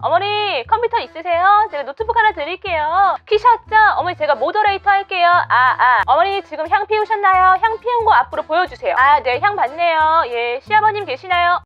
어머니 컴퓨터 있으세요? 제가 노트북 하나 드릴게요. 키셨죠? 어머니 제가 모더레이터 할게요. 어머니 지금 향 피우셨나요? 향 피운 거 앞으로 보여주세요. 네, 향 봤네요. 예, 시아버님 계시나요?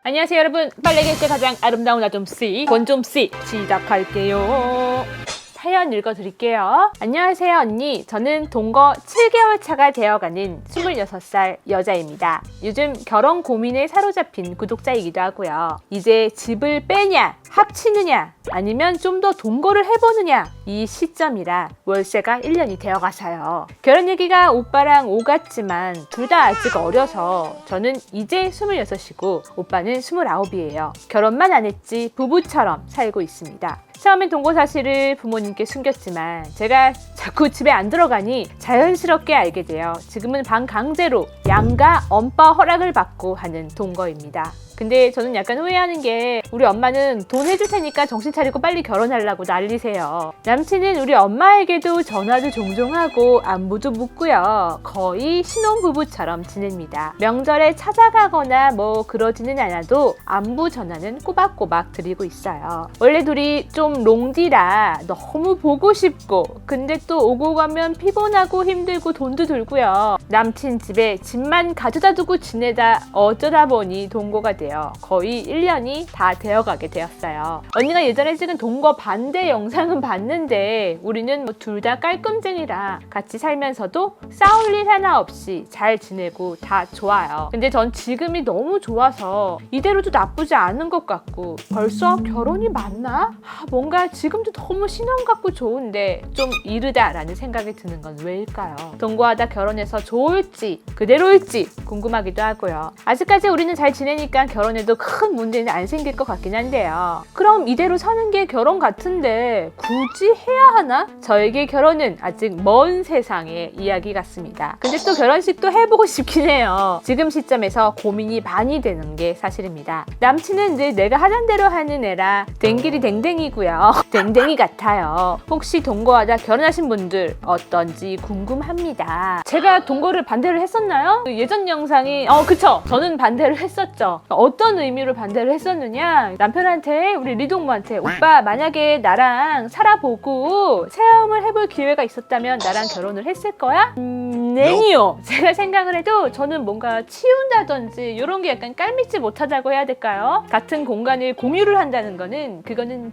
안녕하세요 여러분, 빨래개의 가장 아름다운 아tom씨 권좀씨 시작할게요. 사연 읽어드릴게요. 안녕하세요 언니, 저는 동거 7개월 차가 되어가는 26살 여자입니다. 요즘 결혼 고민에 사로잡힌 구독자이기도 하고요. 이제 집을 빼냐 합치느냐 아니면 좀 더 동거를 해보느냐 이 시점이라 월세가 1년이 되어가서요. 결혼 얘기가 오빠랑 오갔지만 둘 다 아직 어려서 저는 이제 26이고 오빠는 29이에요. 결혼만 안 했지 부부처럼 살고 있습니다. 처음엔 동거 사실을 부모님께 숨겼지만 제가 자꾸 집에 안 들어가니 자연스럽게 알게 되어 지금은 방 강제로 양가 엄빠 허락을 받고 하는 동거입니다. 근데 저는 약간 후회하는 게 우리 엄마는 돈 해줄 테니까 정신 차리고 빨리 결혼하려고 난리세요. 남친은 우리 엄마에게도 전화도 종종 하고 안부도 묻고요. 거의 신혼부부처럼 지냅니다. 명절에 찾아가거나 뭐 그러지는 않아도 안부 전화는 꼬박꼬박 드리고 있어요. 원래 둘이 좀 롱디라 너무 보고 싶고 근데 또 오고 가면 피곤하고 힘들고 돈도 들고요. 남친 집에 집만 가져다 두고 지내다 어쩌다 보니 동거가 돼요. 거의 1년이 다 되어가게 되었어요. 언니가 예전에 찍은 동거 반대 영상은 봤는데 우리는 뭐 둘 다 깔끔쟁이라 같이 살면서도 싸울 일 하나 없이 잘 지내고 다 좋아요. 근데 전 지금이 너무 좋아서 이대로도 나쁘지 않은 것 같고 벌써 결혼이 맞나? 뭔가 지금도 너무 신혼 같고 좋은데 좀 이르다라는 생각이 드는 건 왜일까요? 동거하다 결혼해서 좋을지 그대로일지 궁금하기도 하고요. 아직까지 우리는 잘 지내니까 결혼해도 큰 문제는 안 생길 것 같긴 한데요. 그럼 이대로 사는 게 결혼 같은데 굳이 해야 하나? 저에게 결혼은 아직 먼 세상의 이야기 같습니다. 근데 또 결혼식도 해보고 싶긴 해요. 지금 시점에서 고민이 많이 되는 게 사실입니다. 남친은 늘 내가 하던 대로 하는 애라 댕길이 댕댕이고요. 댕댕이 같아요. 혹시 동거하다 결혼하신 분들 어떤지 궁금합니다. 제가 동거를 반대를 했었나요? 예전 영상이 그쵸? 저는 반대를 했었죠. 어떤 의미로 반대를 했었느냐, 남편한테 우리 리동무한테 오빠 만약에 나랑 살아보고 체험을 해볼 기회가 있었다면 나랑 결혼을 했을 거야? 네니요. 제가 생각을 해도 저는 뭔가 치운다든지 이런 게 약간 깔밌지 못하다고 해야 될까요? 같은 공간을 공유를 한다는 거는 그거는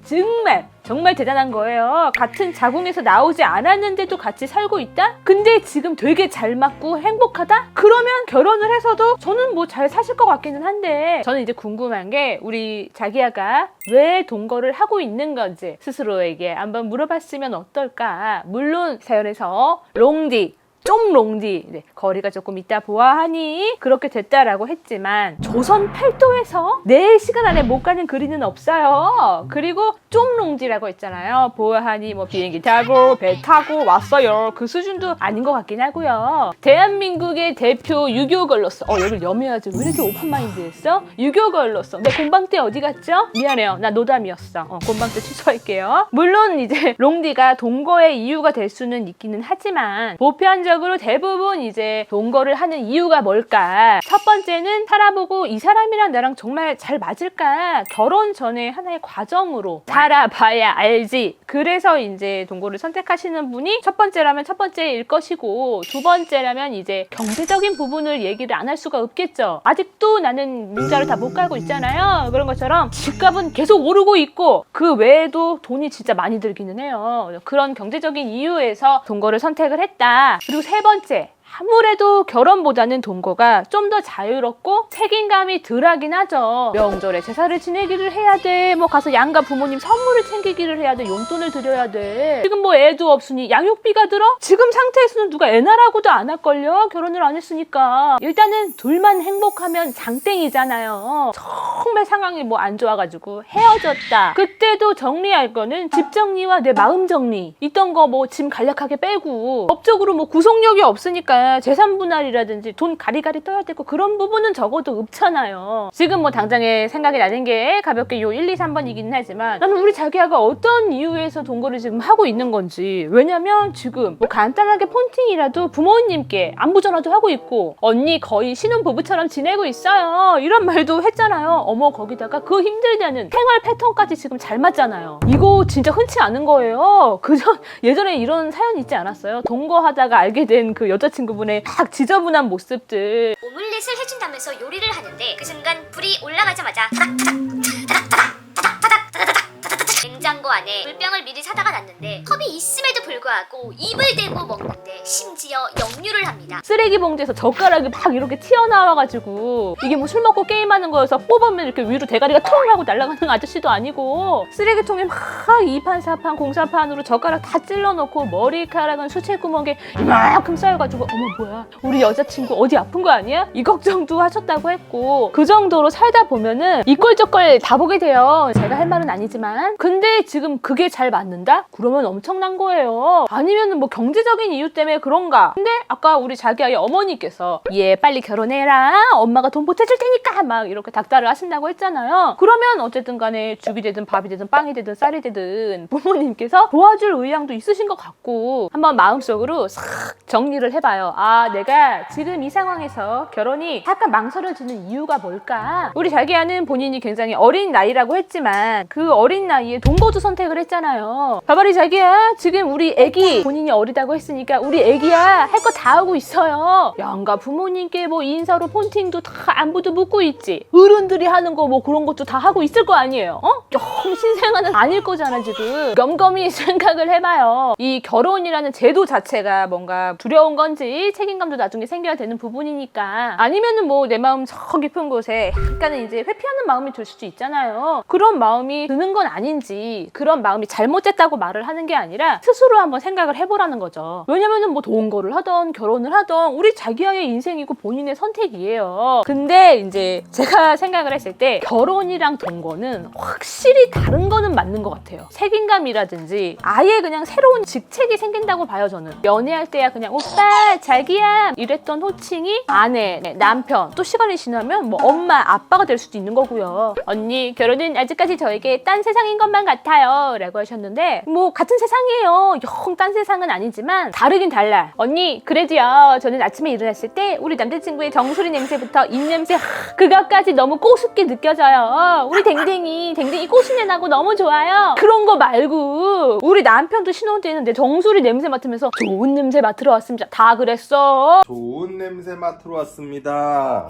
정말 대단한 거예요. 같은 자궁에서 나오지 않았는데도 같이 살고 있다? 근데 지금 되게 잘 맞고 행복하다? 그러면 결혼을 해서도 저는 뭐 잘 사실 것 같기는 한데 저는 이제 궁금한 게 우리 자기야가 왜 동거를 하고 있는 건지 스스로에게 한번 물어봤으면 어떨까. 물론 사연에서 좀 롱디, 거리가 조금 있다 보아하니 그렇게 됐다라고 했지만 조선 팔도에서 4시간 안에 못 가는 거리는 없어요. 그리고 좀 롱디라고 했잖아요. 보아하니 뭐 비행기 타고 배 타고 왔어요. 그 수준도 아닌 것 같긴 하고요. 대한민국의 대표 유교걸로서 여기를 염해야지 왜 이렇게 오픈마인드 했어? 유교걸로서 내 곤방때 어디 갔죠? 미안해요, 나 노담이었어. 곤방때 취소할게요. 물론 이제 롱디가 동거의 이유가 될 수는 있기는 하지만 보편적으로 대부분 이제 동거를 하는 이유가 뭘까? 첫 번째는 살아보고 이 사람이랑 나랑 정말 잘 맞을까? 결혼 전에 하나의 과정으로 살아봐야 알지. 그래서 이제 동거를 선택하시는 분이 첫 번째라면 첫 번째일 것이고 두 번째라면 이제 경제적인 부분을 얘기를 안 할 수가 없겠죠. 아직도 나는 문자를 다 못 깔고 있잖아요. 그런 것처럼 집값은 계속 오르고 있고 그 외에도 돈이 진짜 많이 들기는 해요. 그런 경제적인 이유에서 동거를 선택을 했다. 그리고 세 번째, 아무래도 결혼보다는 동거가 좀 더 자유롭고 책임감이 덜하긴 하죠. 명절에 제사를 지내기를 해야 돼. 뭐 가서 양가 부모님 선물을 챙기기를 해야 돼. 용돈을 드려야 돼. 지금 뭐 애도 없으니 양육비가 들어? 지금 상태에서는 누가 애 낳으라고도 안 할걸요? 결혼을 안 했으니까. 일단은 둘만 행복하면 장땡이잖아요. 정말 상황이 뭐 안 좋아가지고 헤어졌다. 그때도 정리할 거는 집 정리와 내 마음 정리. 있던 거 뭐 짐 간략하게 빼고, 법적으로 뭐 구속력이 없으니까 재산 분할이라든지 돈 가리가리 떠야 되고 그런 부분은 적어도 없잖아요. 지금 뭐 당장에 생각이 나는 게 가볍게 요 1, 2, 3번이기는 하지만 나는 우리 자기야가 어떤 이유에서 동거를 지금 하고 있는 건지. 왜냐면 지금 뭐 간단하게 폰팅이라도 부모님께 안부 전화도 하고 있고, 언니 거의 신혼부부처럼 지내고 있어요, 이런 말도 했잖아요. 어머, 거기다가 그 힘들다는 생활 패턴까지 지금 잘 맞잖아요. 이거 진짜 흔치 않은 거예요. 예전에 이런 사연 있지 않았어요? 동거하다가 알게 된 그 여자친구분의 막 지저분한 모습들. 오믈렛을 해준다면서 요리를 하는데 그 순간 불이 올라가자마자 냉장고 안에 물병을 미리 사다가 놨는데 컵이 있음에도 불구하고 입을 대고 먹는데 심지어 역류를 합니다. 쓰레기 봉지에서 젓가락이 막 이렇게 튀어나와가지고, 이게 뭐 술 먹고 게임하는 거여서 뽑으면 이렇게 위로 대가리가 통 하고 날아가는 아저씨도 아니고, 쓰레기통에 막 2판 4판 공사판으로 젓가락 다 찔러놓고 머리카락은 수채구멍에 이만큼 쌓여가지고, 어머 뭐야 우리 여자친구 어디 아픈 거 아니야? 이 걱정도 하셨다고 했고, 그 정도로 살다 보면은 이꼴저꼴 다 보게 돼요. 제가 할 말은 아니지만. 근데 지금 그게 잘 맞는다? 그러면 엄청난 거예요. 아니면은 뭐 경제적인 이유 때문에 그런가? 근데 아까 우리 자기아의 어머니께서 얘 빨리 결혼해라, 엄마가 돈 보태줄 테니까 막 이렇게 닥달을 하신다고 했잖아요. 그러면 어쨌든 간에 죽이 되든 밥이 되든 빵이 되든 쌀이 되든 부모님께서 도와줄 의향도 있으신 것 같고, 한번 마음속으로 싹 정리를 해봐요. 아, 내가 지금 이 상황에서 결혼이 약간 망설여지는 이유가 뭘까? 우리 자기아는 본인이 굉장히 어린 나이라고 했지만 그 어린 나이에 동거도 선택을 했잖아요. 봐봐리 자기야, 지금 우리 애기, 본인이 어리다고 했으니까 우리 애기야 할 거 다 하고 있어요. 양가 부모님께 뭐 인사로 폰팅도 다 안부도 묻고 있지. 어른들이 하는 거 뭐 그런 것도 다 하고 있을 거 아니에요. 신생아는 아닐 거잖아. 지금 곰곰이 생각을 해봐요. 이 결혼이라는 제도 자체가 뭔가 두려운 건지 책임감도 나중에 생겨야 되는 부분이니까, 아니면은 뭐 내 마음 저 깊은 곳에 약간은 이제 회피하는 마음이 들 수도 있잖아요. 그런 마음이 드는 건 아닌지, 그런 마음이 잘못됐다고 말을 하는 게 아니라 스스로 한번 생각을 해보라는 거죠. 왜냐면은 뭐 동거를 하던 결혼을 하던 우리 자기야의 인생이고 본인의 선택이에요. 근데 이제 제가 생각을 했을 때 결혼이랑 동거는 확실히 다른 거는 맞는 것 같아요. 책임감이라든지 아예 그냥 새로운 직책이 생긴다고 봐요. 저는 연애할 때야 그냥 오빠, 자기야 이랬던 호칭이 아내, 남편, 또 시간이 지나면 뭐 엄마, 아빠가 될 수도 있는 거고요. 언니, 결혼은 아직까지 저에게 딴 세상인 것만 같아요 라고 하셨는데, 뭐 같은 세상이에요. 영 딴 세상은 아니지만 다르긴 달라. 언니, 그래도요, 저는 아침에 일어났을 때 우리 남자친구의 정수리 냄새부터 입냄새, 그것까지 너무 꼬숩게 느껴져요. 우리 댕댕이 꼬순내 나고 너무 좋아요. 그런 거 말고 우리 남편도 신혼 때는 내 정수리 냄새 맡으면서 좋은 냄새 맡으러 왔습니다. 다 그랬어. 좋은 냄새 맡으러 왔습니다.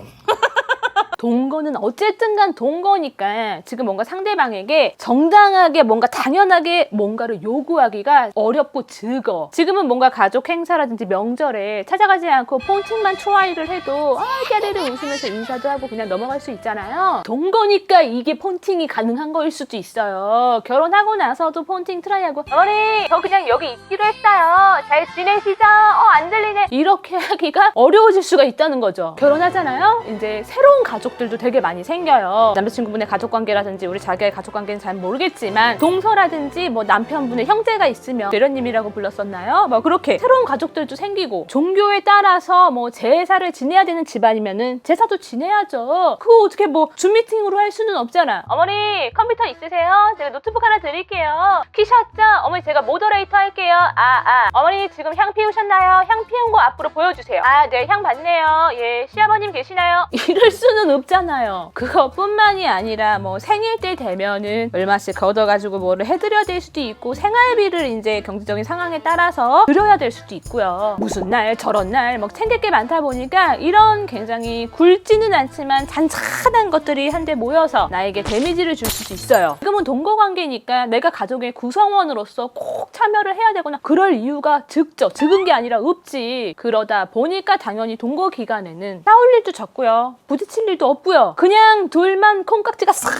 동거는 어쨌든 간 동거니까 지금 뭔가 상대방에게 정당하게 뭔가 당연하게 뭔가를 요구하기가 어렵고 즐거워. 지금은 뭔가 가족 행사라든지 명절에 찾아가지 않고 폰팅만 트라이를 해도 깨르르 웃으면서 인사도 하고 그냥 넘어갈 수 있잖아요. 동거니까 이게 폰팅이 가능한 거일 수도 있어요. 결혼하고 나서도 폰팅 트라이하고, 어머니 저 그냥 여기 있기로 했어요, 잘 지내시죠? 안 들리네, 이렇게 하기가 어려워질 수가 있다는 거죠. 결혼하잖아요. 이제 새로운 가족들도 되게 많이 생겨요. 남자친구분의 가족관계라든지 우리 자기의 가족관계는 잘 모르겠지만 동서라든지 뭐 남편분의 형제가 있으면 대련님이라고 불렀었나요? 뭐 그렇게 새로운 가족들도 생기고, 종교에 따라서 뭐 제사를 지내야 되는 집안이면은 제사도 지내야죠. 그거 어떻게 뭐 줌미팅으로 할 수는 없잖아. 어머니 컴퓨터 있으세요? 제가 노트북 하나 드릴게요. 키셨죠? 어머니 제가 모더레이터 할게요. 어머니 지금 향 피우셨나요? 향 피운 거 앞으로 보여주세요. 네, 향 받네요. 예, 시아버님 계시나요? 이럴 수는 없잖아요. 그것뿐만이 아니라 뭐 생일 때 되면은 얼마씩 걷어가지고 뭐를 해드려야 될 수도 있고, 생활비를 이제 경제적인 상황에 따라서 드려야 될 수도 있고요. 무슨 날 저런 날 뭐 챙길 게 많다 보니까 이런 굉장히 굵지는 않지만 잔잔한 것들이 한데 모여서 나에게 데미지를 줄 수도 있어요. 지금은 동거관계니까 내가 가족의 구성원으로서 꼭 참여를 해야 되거나 그럴 이유가 적은 게 아니라 없지. 그러다 보니까 당연히 동거 기간에는 싸울 일도 적고요, 부딪힐 일도 없고요. 그냥 둘만 콩깍지가 싹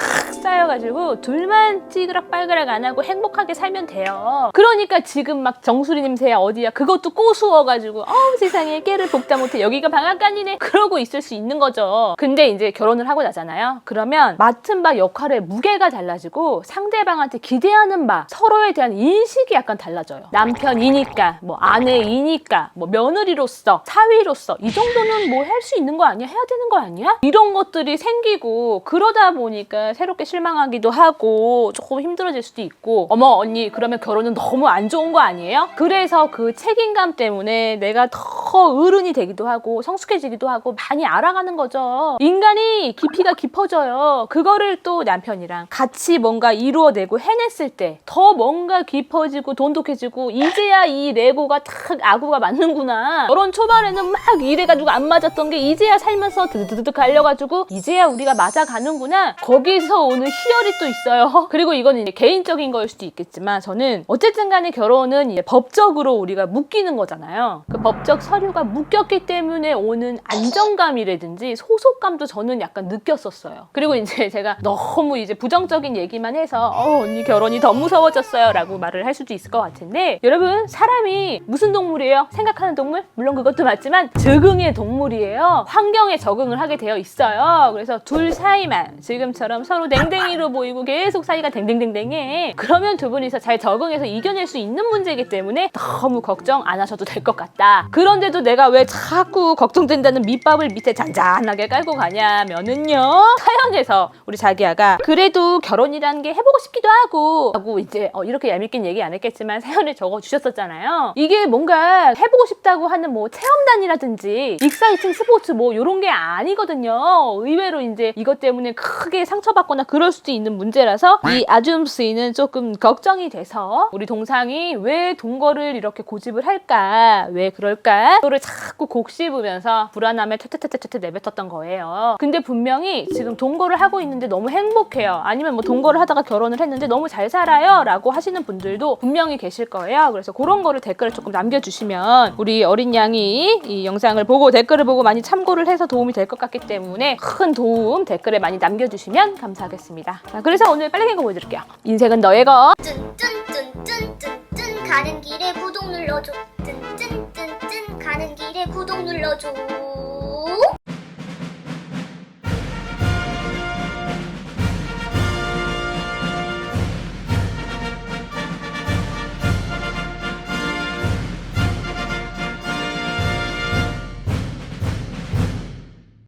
쌓여가지고 둘만 찌그락빨그락 안 하고 행복하게 살면 돼요. 그러니까 지금 막 정수리 냄새야 어디야 그것도 꼬수어가지고 세상에 깨를 볶다 못해 여기가 방앗간이네 그러고 있을 수 있는 거죠. 근데 이제 결혼을 하고 나잖아요. 그러면 맡은 바 역할의 무게가 달라지고 상대방한테 기대하는 바 서로에 대한 인식이 약간 달라져요. 남편이니까 뭐 아내이니까 뭐 며느리로서 사위로서 이 정도는 뭐 할 수 있는 거 아니야? 해야 되는 거 아니야? 이런 것들이 생기고 그러다 보니까 새롭게 실망하기도 하고 조금 힘들어질 수도 있고 어머 언니 그러면 결혼은 너무 안 좋은 거 아니에요? 그래서 그 책임감 때문에 내가 더 어른이 되기도 하고 성숙해지기도 하고 많이 알아가는 거죠. 인간이 깊이가 깊어져요. 그거를 또 남편이랑 같이 뭔가 이루어내고 해냈을 때 더 뭔가 깊어지고 돈독해지고 이제야 이 레고가 탁 아구가 맞는구나. 결혼 초반에는 막 이래가지고 안 맞았던 게 이제야 살면서 드드드드 갈려가지고 이제야 우리가 맞아가는구나. 거기서 오는 희열이 또 있어요. 그리고 이거는 이제 개인적인 거일 수도 있겠지만 저는 어쨌든 간에 결혼은 이제 법적으로 우리가 묶이는 거잖아요. 그 법적 서류가 묶였기 때문에 오는 안정감이라든지 소속감도 저는 약간 느꼈었어요. 그리고 이제 제가 너무 이제 부정적인 얘기만 해서 언니 결혼이 더 무서워졌어요 라고 말을 할 수도 있을 것 같은데 여러분 사람이 무슨 동물이에요? 생각하는 동물? 물론 그것도 맞지만 적응의 동물이에요. 환경에 적응을 하게 되어 있어요. 그래서 둘 사이만 지금처럼 서로 댕댕이로 보이고 계속 사이가 댕댕댕댕해. 그러면 두 분이서 잘 적응해서 이겨낼 수 있는 문제이기 때문에 너무 걱정 안 하셔도 될 것 같다. 그런데도 내가 왜 자꾸 걱정된다는 밑밥을 밑에 잔잔하게 깔고 가냐면은요. 사연에서 우리 자기야가 그래도 결혼이라는 게 해보고 싶기도 하고 이제 이렇게 얄밉긴 얘기 안 했겠지만 사연을 적어주셨었잖아요. 이게 뭔가 해보고 싶다고 하는 뭐 체험단이라든지 익사이팅 스포츠 뭐 이런 게 아니거든요. 의외로 이제 이것 때문에 크게 상처받거나 그럴 수도 있는 문제라서 이 아줌씨는 조금 걱정이 돼서 우리 동상이 왜 동거를 이렇게 고집을 할까? 왜 그럴까? 그거를 자꾸 곡씹으면서 불안함에 퇴퇴퇴퇴퇴 내뱉었던 거예요. 근데 분명히 지금 동거를 하고 있는데 너무 행복해요. 아니면 뭐 동거를 하다가 결혼을 했는데 너무 잘 살아요 라고 하시는 분들도 분명히 계실 거예요. 그래서 그런 거를 댓글을 조금 남겨주시면 우리 어린 양이 이 영상을 보고 댓글을 보고 많이 참고를 해서 도움이 될 것 같기 때문에 큰 도움 댓글에 많이 남겨주시면 감사하겠습니다. 자, 그래서 오늘 빨리 거 보여드릴게요. 인생은 너의 거. 뚠뚠뚠뚠뚠뚠 가는 길에 구독 눌러줘. 뚠뚠뚠뚠 가는 길에 구독 눌러줘.